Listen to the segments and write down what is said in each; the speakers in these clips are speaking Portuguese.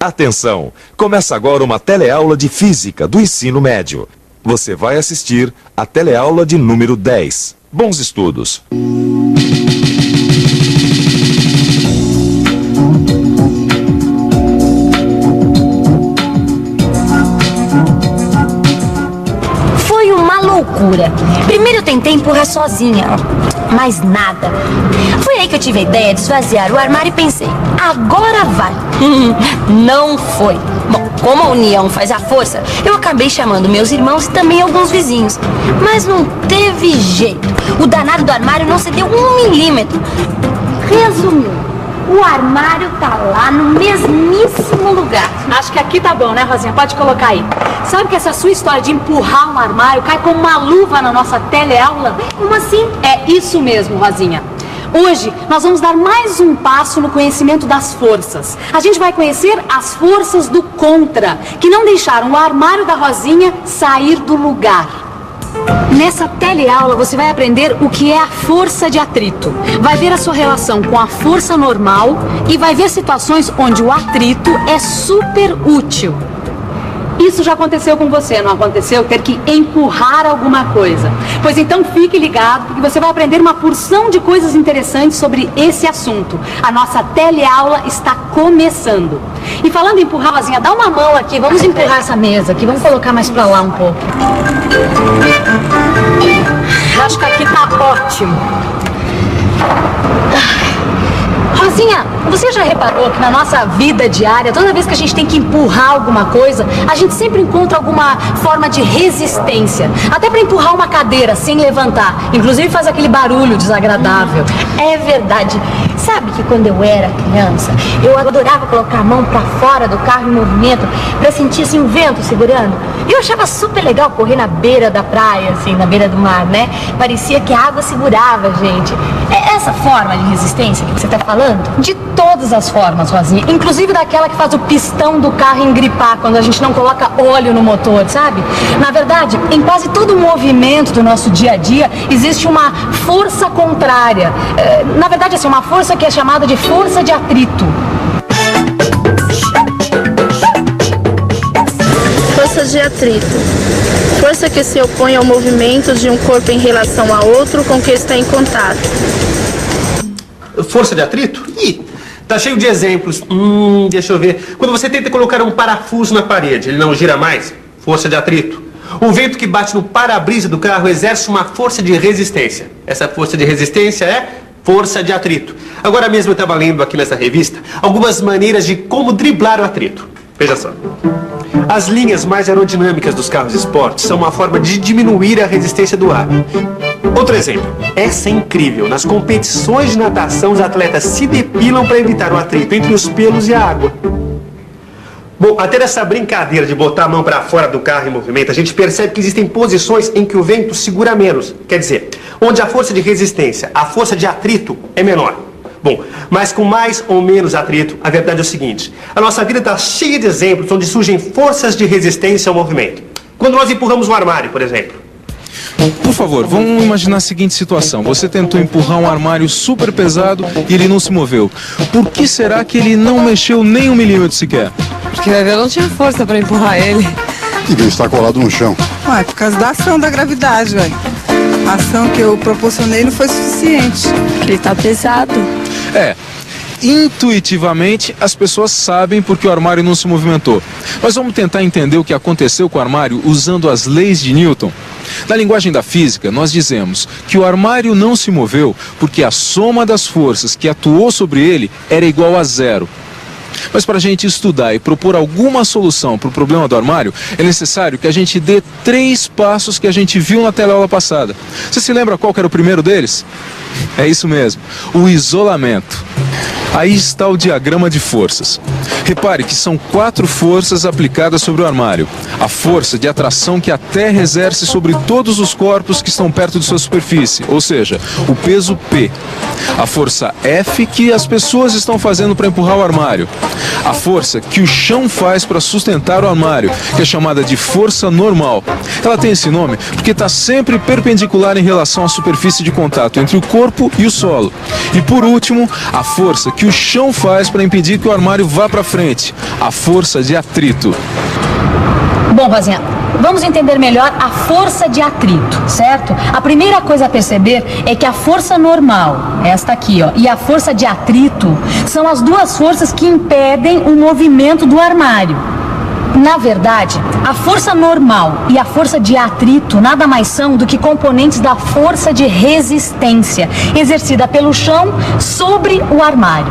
Atenção! Começa agora uma teleaula de Física do ensino médio. Você vai assistir a teleaula de número 10. Bons estudos! Foi uma loucura. Primeiro eu tentei empurrar sozinha, mas nada. Foi aí que eu tive a ideia de esvaziar o armário e pensei, agora vai. Não foi. Bom, como a união faz a força, eu acabei chamando meus irmãos e também alguns vizinhos. Mas não teve jeito. O danado do armário não cedeu 1 milímetro. Resumindo, o armário tá lá no mesmíssimo lugar. Acho que aqui tá bom, né, Rosinha? Pode colocar aí. Sabe que essa sua história de empurrar um armário cai como uma luva na nossa teleaula? Como assim? É isso mesmo, Rosinha. Hoje nós vamos dar mais um passo no conhecimento das forças. A gente vai conhecer as forças do contra, que não deixaram o armário da Rosinha sair do lugar. Nessa teleaula você vai aprender o que é a força de atrito. Vai ver a sua relação com a força normal e vai ver situações onde o atrito é super útil. Isso já aconteceu com você, não aconteceu? Ter que empurrar alguma coisa. Pois então fique ligado, porque você vai aprender uma porção de coisas interessantes sobre esse assunto. A nossa teleaula está começando. E falando em empurrar, Rosinha, dá uma mão aqui, vamos empurrar essa mesa aqui, vamos colocar mais pra lá um pouco. Acho que aqui tá ótimo. Rosinha, você já reparou que na nossa vida diária, toda vez que a gente tem que empurrar alguma coisa, a gente sempre encontra alguma forma de resistência. Até para empurrar uma cadeira sem levantar. Inclusive faz aquele barulho desagradável. É verdade. Sabe que quando eu era criança, eu adorava colocar a mão pra fora do carro em movimento pra sentir assim o vento segurando. Eu achava super legal correr na beira da praia, assim, na beira do mar, né? Parecia que a água segurava a gente. É essa forma de resistência que você tá falando? De todas as formas, Rosinha. Inclusive daquela que faz o pistão do carro engripar quando a gente não coloca óleo no motor, sabe? Na verdade, em quase todo o movimento do nosso dia a dia, existe uma força contrária. Na verdade, assim, uma força que é chamada de força de atrito. Força de atrito. Força que se opõe ao movimento de um corpo em relação a outro com que está em contato. Força de atrito? Ih, tá cheio de exemplos. Deixa eu ver. Quando você tenta colocar um parafuso na parede, ele não gira mais? Força de atrito. O vento que bate no para-brisa do carro exerce uma força de resistência. Essa força de resistência é força de atrito. Agora mesmo eu estava lendo aqui nessa revista algumas maneiras de como driblar o atrito. Veja só. As linhas mais aerodinâmicas dos carros esportes são uma forma de diminuir a resistência do ar. Outro exemplo. Essa é incrível. Nas competições de natação, os atletas se depilam para evitar o atrito entre os pelos e a água. Bom, até nessa brincadeira de botar a mão para fora do carro em movimento, a gente percebe que existem posições em que o vento segura menos. Quer dizer, onde a força de resistência, a força de atrito é menor. Bom, mas com mais ou menos atrito, a verdade é o seguinte. A nossa vida está cheia de exemplos onde surgem forças de resistência ao movimento. Quando nós empurramos um armário, por exemplo. Por favor, vamos imaginar a seguinte situação. Você tentou empurrar um armário super pesado e ele não se moveu. Por que será que ele não mexeu nem 1 milímetro sequer? Porque eu não tinha força para empurrar ele. Devia estar colado no chão. Ué, por causa da ação da gravidade, velho. A ação que eu proporcionei não foi suficiente. Ele tá pesado. Intuitivamente, as pessoas sabem porque o armário não se movimentou. Mas vamos tentar entender o que aconteceu com o armário usando as leis de Newton. Na linguagem da física, nós dizemos que o armário não se moveu porque a soma das forças que atuou sobre ele era igual a 0. Mas para a gente estudar e propor alguma solução para o problema do armário, é necessário que a gente dê 3 passos que a gente viu na teleaula passada. Você se lembra qual que era o primeiro deles? É isso mesmo, o isolamento. Aí está o diagrama de forças. Repare que são 4 forças aplicadas sobre o armário. A força de atração que a Terra exerce sobre todos os corpos que estão perto de sua superfície, ou seja, o peso P. A força F que as pessoas estão fazendo para empurrar o armário. A força que o chão faz para sustentar o armário, que é chamada de força normal. Ela tem esse nome porque está sempre perpendicular em relação à superfície de contato entre o corpo e o solo. E por último, a força que o chão faz para impedir que o armário vá para frente, a força de atrito. Bom, Rosinha, vamos entender melhor a força de atrito, certo? A primeira coisa a perceber é que a força normal, esta aqui, ó, e a força de atrito são as duas forças que impedem o movimento do armário. Na verdade, a força normal e a força de atrito nada mais são do que componentes da força de resistência exercida pelo chão sobre o armário.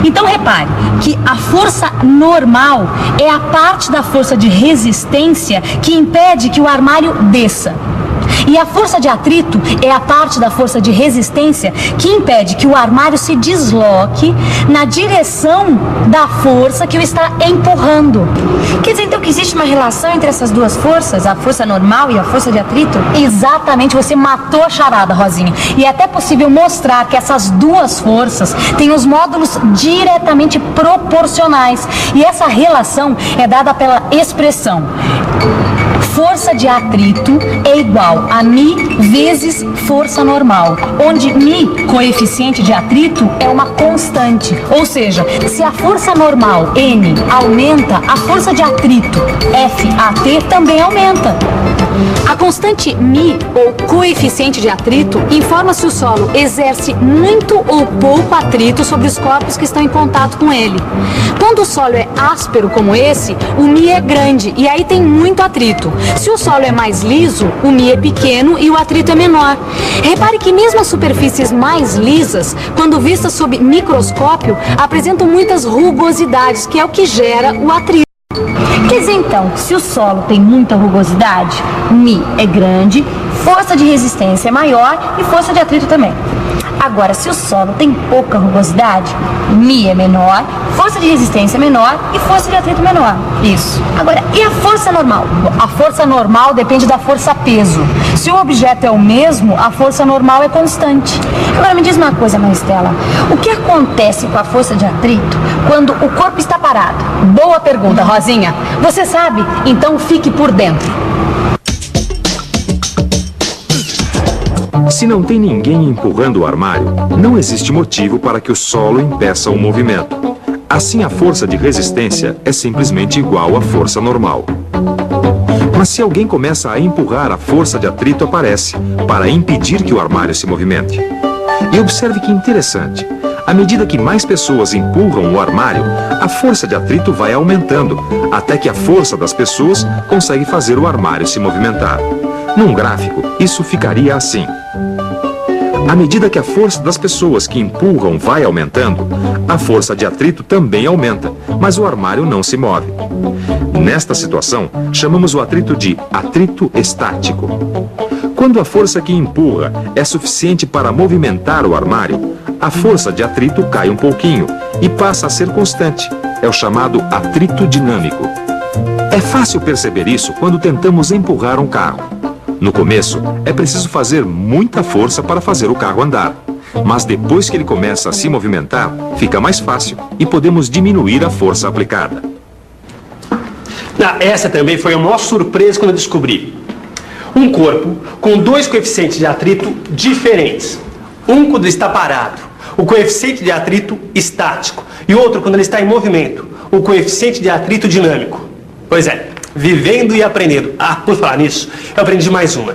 Então repare que a força normal é a parte da força de resistência que impede que o armário desça. E a força de atrito é a parte da força de resistência que impede que o armário se desloque na direção da força que o está empurrando. Quer dizer, então, que existe uma relação entre essas duas forças, a força normal e a força de atrito? Exatamente, você matou a charada, Rosinha. E é até possível mostrar que essas duas forças têm os módulos diretamente proporcionais. E essa relação é dada pela expressão: força de atrito é igual a μ vezes força normal, onde μ, coeficiente de atrito, é uma constante. Ou seja, se a força normal, N, aumenta, a força de atrito, FAT, também aumenta. A constante μ, ou coeficiente de atrito, informa se o solo exerce muito ou pouco atrito sobre os corpos que estão em contato com ele. Quando o solo é áspero como esse, o μ é grande e aí tem muito atrito. Se o solo é mais liso, o μ é pequeno e o atrito é menor. Repare que mesmo as superfícies mais lisas, quando vistas sob microscópio, apresentam muitas rugosidades, que é o que gera o atrito. Quer dizer, então, se o solo tem muita rugosidade, μ é grande, força de resistência é maior e força de atrito também. Agora, se o solo tem pouca rugosidade, μ é menor, força de resistência é menor e força de atrito menor. Isso. Agora, e a força normal? A força normal depende da força-peso. Se o objeto é o mesmo, a força normal é constante. Agora, me diz uma coisa, Maristela. O que acontece com a força de atrito quando o corpo está parado? Boa pergunta, Rosinha. Você sabe? Então fique por dentro. Se não tem ninguém empurrando o armário, não existe motivo para que o solo impeça o movimento. Assim, a força de resistência é simplesmente igual à força normal. Mas se alguém começa a empurrar, a força de atrito aparece para impedir que o armário se movimente. E observe que interessante. À medida que mais pessoas empurram o armário, a força de atrito vai aumentando, até que a força das pessoas consegue fazer o armário se movimentar. Num gráfico, isso ficaria assim. À medida que a força das pessoas que empurram vai aumentando, a força de atrito também aumenta, mas o armário não se move. Nesta situação, chamamos o atrito de atrito estático. Quando a força que empurra é suficiente para movimentar o armário, a força de atrito cai um pouquinho e passa a ser constante. É o chamado atrito dinâmico. É fácil perceber isso quando tentamos empurrar um carro. No começo, é preciso fazer muita força para fazer o carro andar. Mas depois que ele começa a se movimentar, fica mais fácil e podemos diminuir a força aplicada. Essa também foi a maior surpresa quando eu descobri. Um corpo com dois coeficientes de atrito diferentes. Um quando ele está parado, o coeficiente de atrito estático. E outro quando ele está em movimento, o coeficiente de atrito dinâmico. Pois é, vivendo e aprendendo. Por falar nisso, eu aprendi mais uma.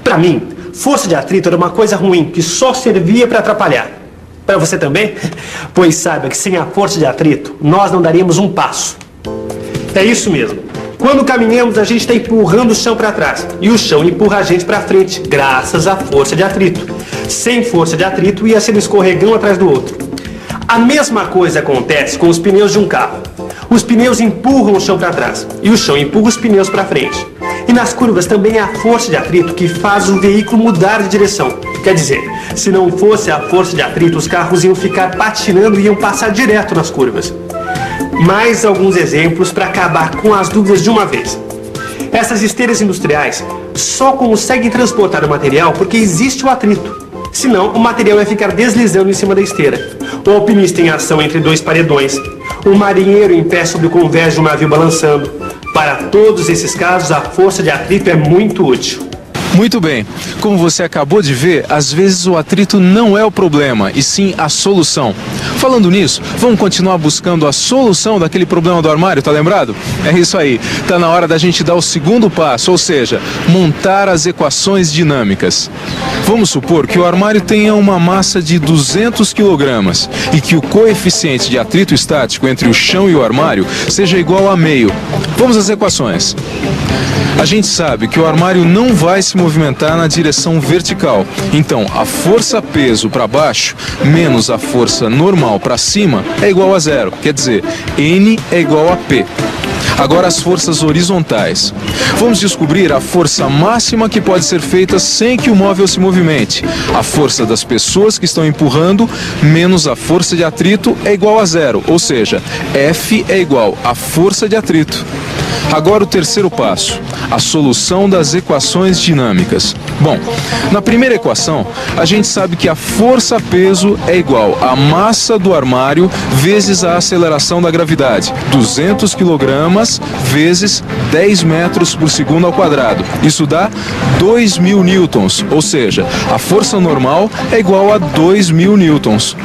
Para mim, força de atrito era uma coisa ruim, que só servia para atrapalhar. Para você também? Pois saiba que sem a força de atrito, nós não daríamos um passo. É isso mesmo. Quando caminhamos, a gente está empurrando o chão para trás. E o chão empurra a gente para frente, graças à força de atrito. Sem força de atrito, ia ser um escorregão atrás do outro. A mesma coisa acontece com os pneus de um carro. Os pneus empurram o chão para trás e o chão empurra os pneus para frente. E nas curvas também há a força de atrito que faz o veículo mudar de direção. Quer dizer, se não fosse a força de atrito, os carros iam ficar patinando e iam passar direto nas curvas. Mais alguns exemplos para acabar com as dúvidas de uma vez. Essas esteiras industriais só conseguem transportar o material porque existe o atrito. Senão, o material vai ficar deslizando em cima da esteira. O alpinista em ação entre dois paredões. O marinheiro em pé sobre o convés de um navio balançando. Para todos esses casos, a força de atrito é muito útil. Muito bem, como você acabou de ver, às vezes o atrito não é o problema, e sim a solução. Falando nisso, vamos continuar buscando a solução daquele problema do armário, tá lembrado? É isso aí, tá na hora da gente dar o segundo passo, ou seja, montar as equações dinâmicas. Vamos supor que o armário tenha uma massa de 200 kg e que o coeficiente de atrito estático entre o chão e o armário seja igual a meio. Vamos às equações. A gente sabe que o armário não vai se movimentar na direção vertical. Então, a força-peso para baixo menos a força normal para cima é igual a zero. Quer dizer, N é igual a P. Agora as forças horizontais. Vamos descobrir a força máxima que pode ser feita sem que o móvel se movimente. A força das pessoas que estão empurrando menos a força de atrito é igual a zero. Ou seja, F é igual a força de atrito. Agora o terceiro passo, a solução das equações dinâmicas. Bom, na primeira equação, a gente sabe que a força-peso é igual à massa do armário vezes a aceleração da gravidade, 200 kg vezes 10 metros por segundo ao quadrado. Isso dá 2.000 newtons, ou seja, a força normal é igual a 2.000 newtons.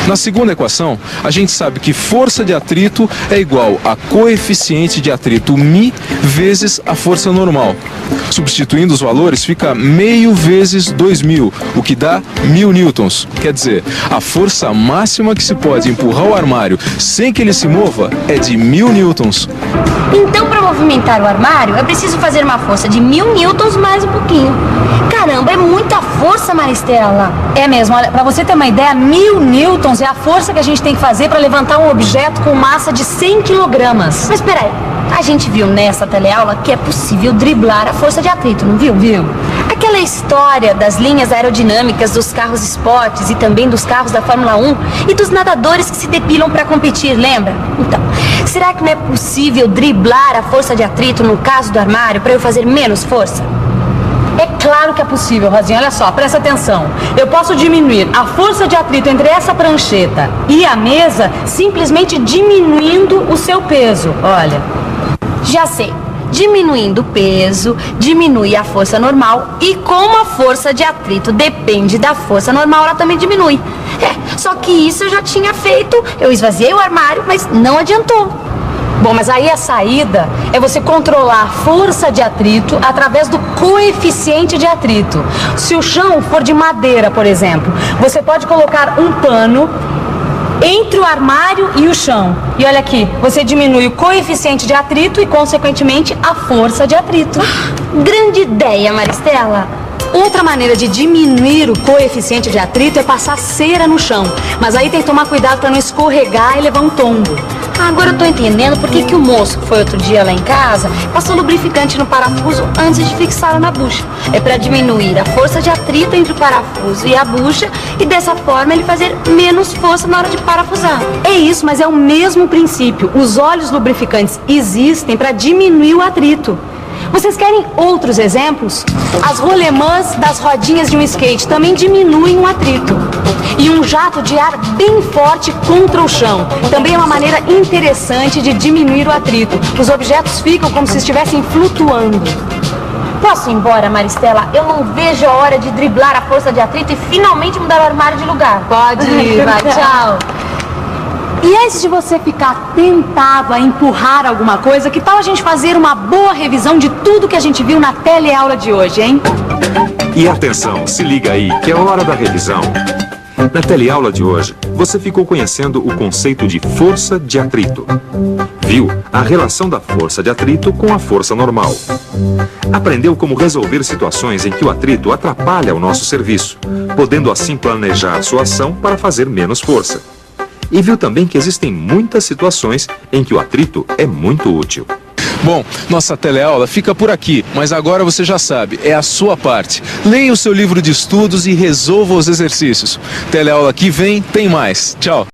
Na segunda equação, a gente sabe que força de atrito é igual a coeficiente de atrito μ vezes a força normal. Substituindo os valores, fica meio vezes 2.000, o que dá 1.000 newtons. Quer dizer, a força máxima que se pode empurrar o armário sem que ele se mova é de 1.000 newtons. Então, para movimentar o armário, é preciso fazer uma força de 1.000 newtons mais um pouquinho. Caramba, é muita força, Maristela. É mesmo, olha, pra você ter uma ideia, 1.000 newtons é a força que a gente tem que fazer para levantar um objeto com massa de 100 kg. Mas peraí, a gente viu nessa teleaula que é possível driblar a força de atrito, não viu? Viu? Aquela história das linhas aerodinâmicas dos carros esportes e também dos carros da Fórmula 1 e dos nadadores que se depilam para competir, lembra? Então, será que não é possível driblar a força de atrito no caso do armário para eu fazer menos força? É claro que é possível, Rosinha. Olha só, presta atenção. Eu posso diminuir a força de atrito entre essa prancheta e a mesa simplesmente diminuindo o seu peso. Olha. Já sei. Diminuindo o peso, diminui a força normal e como a força de atrito depende da força normal, ela também diminui. Só que isso eu já tinha feito, eu esvaziei o armário, mas não adiantou. Bom, mas aí a saída é você controlar a força de atrito através do coeficiente de atrito. Se o chão for de madeira, por exemplo, você pode colocar um pano entre o armário e o chão. E olha aqui, você diminui o coeficiente de atrito e, consequentemente, a força de atrito. Grande ideia, Maristela. Outra maneira de diminuir o coeficiente de atrito é passar cera no chão. Mas aí tem que tomar cuidado para não escorregar e levar um tombo. Agora eu tô entendendo por que o moço que foi outro dia lá em casa passou lubrificante no parafuso antes de fixá-lo na bucha. É para diminuir a força de atrito entre o parafuso e a bucha e dessa forma ele fazer menos força na hora de parafusar. É isso, mas é o mesmo princípio. Os óleos lubrificantes existem para diminuir o atrito. Vocês querem outros exemplos? As rolemãs das rodinhas de um skate também diminuem o atrito. E um jato de ar bem forte contra o chão também é uma maneira interessante de diminuir o atrito. Os objetos ficam como se estivessem flutuando. Posso ir embora, Maristela? Eu não vejo a hora de driblar a força de atrito e finalmente mudar o armário de lugar. Pode ir, vai, tchau. E antes de você ficar tentado a empurrar alguma coisa, que tal a gente fazer uma boa revisão de tudo que a gente viu na teleaula de hoje, hein? E atenção, se liga aí, que é hora da revisão. Na teleaula de hoje, você ficou conhecendo o conceito de força de atrito. Viu a relação da força de atrito com a força normal. Aprendeu como resolver situações em que o atrito atrapalha o nosso serviço, podendo assim planejar sua ação para fazer menos força. E viu também que existem muitas situações em que o atrito é muito útil. Bom, nossa teleaula fica por aqui, mas agora você já sabe, é a sua parte. Leia o seu livro de estudos e resolva os exercícios. Teleaula que vem tem mais. Tchau!